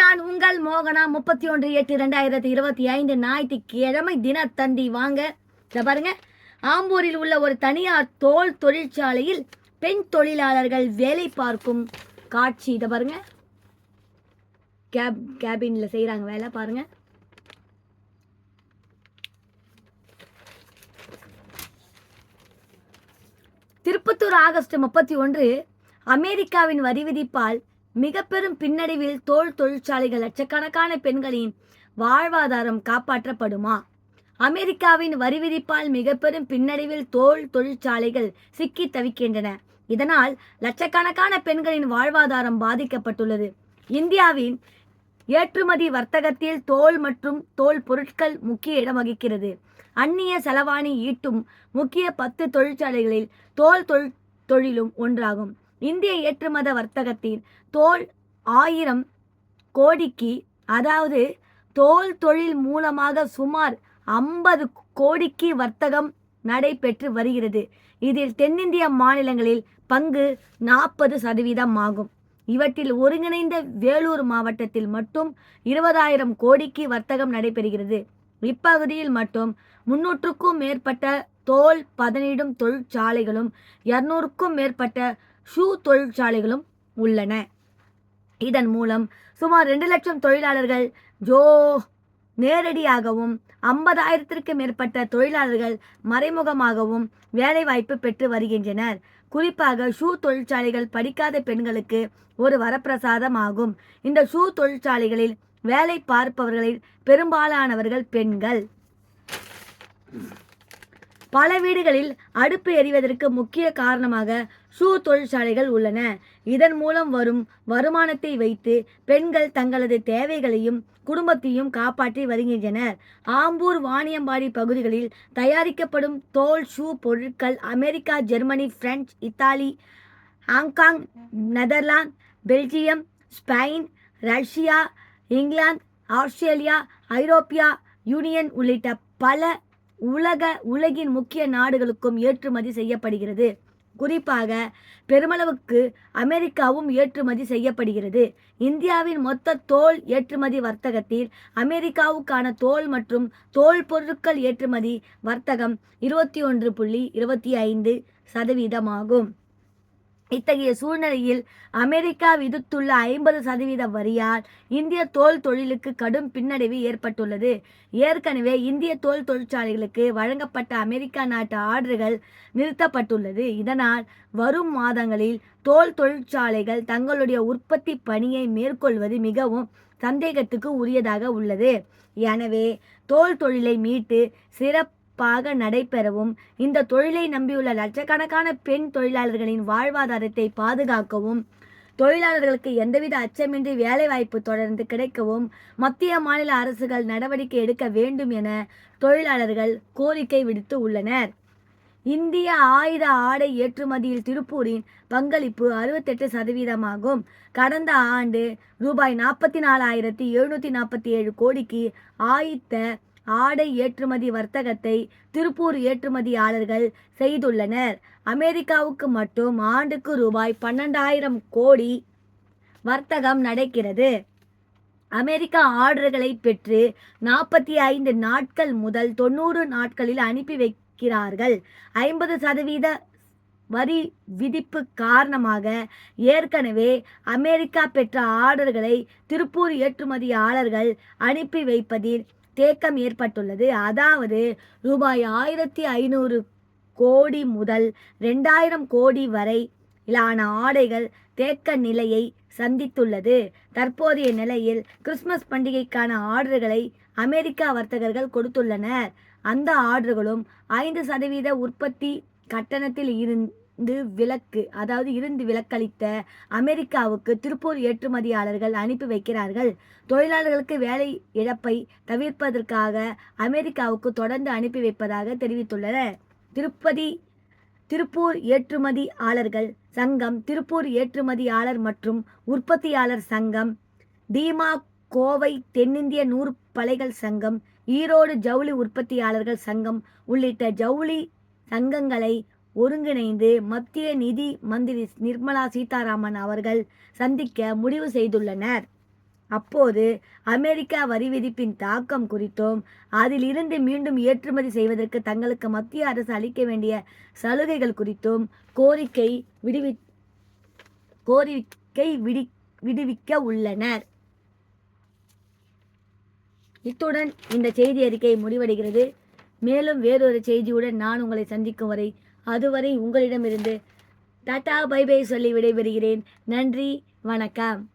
நான் உங்கள் மோகனா. 31/8/2025 ஞாயிற்றுக்கிழமை தினத்தந்தி. வாங்க இதை பாருங்க. ஆம்பூரில் உள்ள ஒரு தனியார் தோல் தொழிற்சாலையில் பெண் தொழிலாளர்கள் வேலை பார்க்கும் காட்சி. இதை பாருங்க, கேபின்ல செய்யறாங்க வேலை பாருங்க. திருப்பத்தூர் ஆகஸ்ட் 31. அமெரிக்காவின் வரி விதிப்பால் மிக பெரும் பின்னடைவில் தோல் தொழிற்சாலைகள். லட்சக்கணக்கான பெண்களின் வாழ்வாதாரம் காப்பாற்றப்படுமா? அமெரிக்காவின் வரி விதிப்பால் மிக பெரும் பின்னடைவில் தோல் தொழிற்சாலைகள் சிக்கி தவிக்கின்றன. இதனால் லட்சக்கணக்கான பெண்களின் வாழ்வாதாரம் பாதிக்கப்பட்டுள்ளது. இந்தியாவின் ஏற்றுமதி வர்த்தகத்தில் தோல் மற்றும் தோல் பொருட்கள் முக்கிய இடம் வகிக்கிறது. அந்நிய செலவாணி ஈட்டும் முக்கிய 10 தொழிற்சாலைகளில் தோல் தொழிலும் ஒன்றாகும். இந்திய ஏற்றுமதி வர்த்தகத்தின் தோல் 1000 கோடிக்கு, அதாவது தோல் தொழில் மூலமாக சுமார் 50 கோடிக்கு வர்த்தகம் நடைபெற்று வருகிறது. இதில் தென்னிந்திய மாநிலங்களில் பங்கு 40% ஆகும். இவற்றில் ஒருங்கிணைந்த வேலூர் மாவட்டத்தில் மட்டும் 20,000 கோடிக்கு வர்த்தகம் நடைபெறுகிறது. இப்பகுதியில் மட்டும் 300க்கும் மேற்பட்ட தோல் பதனிடும் தொழிற்சாலைகளும் 200க்கும் மேற்பட்ட ஷூ தொழிற்சாலைகளும் உள்ளன. இதன் மூலம் சுமார் 2 லட்சம் தொழிலாளர்கள் நேரடியாகவும் 50,000க்கும் மேற்பட்ட தொழிலாளர்கள் மறைமுகமாகவும் வேலைவாய்ப்பு பெற்று வருகின்றனர். குறிப்பாக ஷூ தொழிற்சாலைகள் படிக்காத பெண்களுக்கு ஒரு வரப்பிரசாதம் ஆகும். இந்த ஷூ தொழிற்சாலைகளில் வேலை பார்ப்பவர்களில் பெரும்பாலானவர்கள் பெண்கள். பல வீடுகளில் அடுப்பு எரிவதற்கு முக்கிய காரணமாக ஷூ தொழிற்சாலைகள் உள்ளன. இதன் மூலம் வரும் வருமானத்தை வைத்து பெண்கள் தங்களது தேவைகளையும் குடும்பத்தையும் காப்பாற்றி வருகின்றனர். ஆம்பூர், வாணியம்பாடி பகுதிகளில் தயாரிக்கப்படும் தோல் ஷூ பொருட்கள் America, Germany, French, Italy, Hong Kong, Netherlands, Belgium, Spain, Russia, England, Australia, ஐரோப்பிய யூனியன் உள்ளிட்ட பல உலகின் முக்கிய நாடுகளுக்கும் ஏற்றுமதி செய்யப்படுகிறது. குறிப்பாக பெருமளவுக்கு அமெரிக்காவும் ஏற்றுமதி செய்யப்படுகிறது. இந்தியாவின் மொத்த தோல் ஏற்றுமதி வர்த்தகத்தில் அமெரிக்காவுக்கான தோல் மற்றும் தோல் பொருட்கள் ஏற்றுமதி வர்த்தகம் 21.25% ஆகும். இத்தகைய சூழ்நிலையில் அமெரிக்கா விதித்துள்ள 50% வரியால் இந்திய தோல் தொழிலுக்கு கடும் பின்னடைவு ஏற்பட்டுள்ளது. ஏற்கனவே இந்திய தோல் தொழிற்சாலைகளுக்கு வழங்கப்பட்ட அமெரிக்கா நாட்டு ஆர்டர்கள் நிறுத்தப்பட்டுள்ளது. இதனால் வரும் மாதங்களில் தோல் தொழிற்சாலைகள் தங்களுடைய உற்பத்தி பணியை மேற்கொள்வது மிகவும் சந்தேகத்துக்கு உரியதாக உள்ளது. எனவே தோல் தொழிலை மீட்டு சிறப்பாக நடைபெறவும், இந்த தொழிலை நம்பியுள்ள லட்சக்கணக்கான பெண் தொழிலாளர்களின் வாழ்வாதாரத்தை பாதுகாக்கவும், தொழிலாளர்களுக்கு எந்தவித அச்சமின்றி வேலைவாய்ப்பு தொடர்ந்து கிடைக்கவும் மத்திய மாநில அரசுகள் நடவடிக்கை எடுக்க வேண்டும் என தொழிலாளர்கள் கோரிக்கை விடுத்து உள்ளனர். இந்திய ஆயுத ஆடை ஏற்றுமதியில் திருப்பூரின் பங்களிப்பு 68% ஆகும். கடந்த ஆண்டு ரூபாய் 44,747 கோடிக்கு ஆயுத ஆடை ஏற்றுமதி வர்த்தகத்தை திருப்பூர் ஏற்றுமதியாளர்கள் செய்துள்ளனர். அமெரிக்காவுக்கு மட்டும் ஆண்டுக்கு ரூபாய் 12,000 கோடி வர்த்தகம் நடக்கிறது. அமெரிக்கா ஆர்டர்களை பெற்று 45 நாட்கள் முதல் 90 நாட்களில் அனுப்பி வைக்கிறார்கள். 50% வரி விதிப்பு காரணமாக ஏற்கனவே அமெரிக்கா பெற்ற ஆர்டர்களை திருப்பூர் ஏற்றுமதியாளர்கள் அனுப்பி வைப்பதில் தேக்கம் ஏற்பட்டுள்ளது. அதாவது ரூபாய் 1,500 கோடி முதல் 2,000 கோடி வரையிலான ஆடைகள் தேக்க நிலையை சந்தித்துள்ளது. தற்போதைய நிலையில் கிறிஸ்துமஸ் பண்டிகைக்கான ஆர்டர்களை அமெரிக்கா வர்த்தகர்கள் கொடுத்துள்ளனர். அந்த ஆர்டர்களும் 5% உற்பத்தி கட்டணத்தில் இருந்து விலக்களித்த அமெரிக்காவுக்கு திருப்பூர் ஏற்றுமதியாளர்கள் அனுப்பி வைக்கிறார்கள். தொழிலாளர்களுக்கு வேலை இழப்பை தவிர்ப்பதற்காக அமெரிக்காவுக்கு தொடர்ந்து அனுப்பி வைப்பதாக தெரிவித்துள்ளனர். திருப்பூர் ஏற்றுமதியாளர்கள் சங்கம், திருப்பூர் ஏற்றுமதியாளர் மற்றும் உற்பத்தியாளர் சங்கம், தீமா கோவை தென்னிந்திய நூற்பலைகள் சங்கம், ஈரோடு ஜவுளி உற்பத்தியாளர்கள் சங்கம் உள்ளிட்ட ஜவுளி சங்கங்களை ஒருங்கிணைந்து மத்திய நிதி மந்திரி நிர்மலா சீதாராமன் அவர்கள் சந்திக்க முடிவு செய்துள்ளனர். அப்போது அமெரிக்கா வரி விதிப்பின் தாக்கம் குறித்தும் அதில் இருந்து மீண்டும் ஏற்றுமதி செய்வதற்கு தங்களுக்கு மத்திய அரசு அளிக்க வேண்டிய சலுகைகள் குறித்தும் கோரிக்கை விடுவிக்க உள்ளனர். இத்துடன் இந்த செய்தி அறிக்கை முடிவடைகிறது. மேலும் வேறொரு செய்தியுடன் நான் உங்களை சந்திக்கும் வரை அதுவரை உங்களிடமிருந்து டாடா பை பை சொல்லி விடைபெறுகிறேன். நன்றி, வணக்கம்.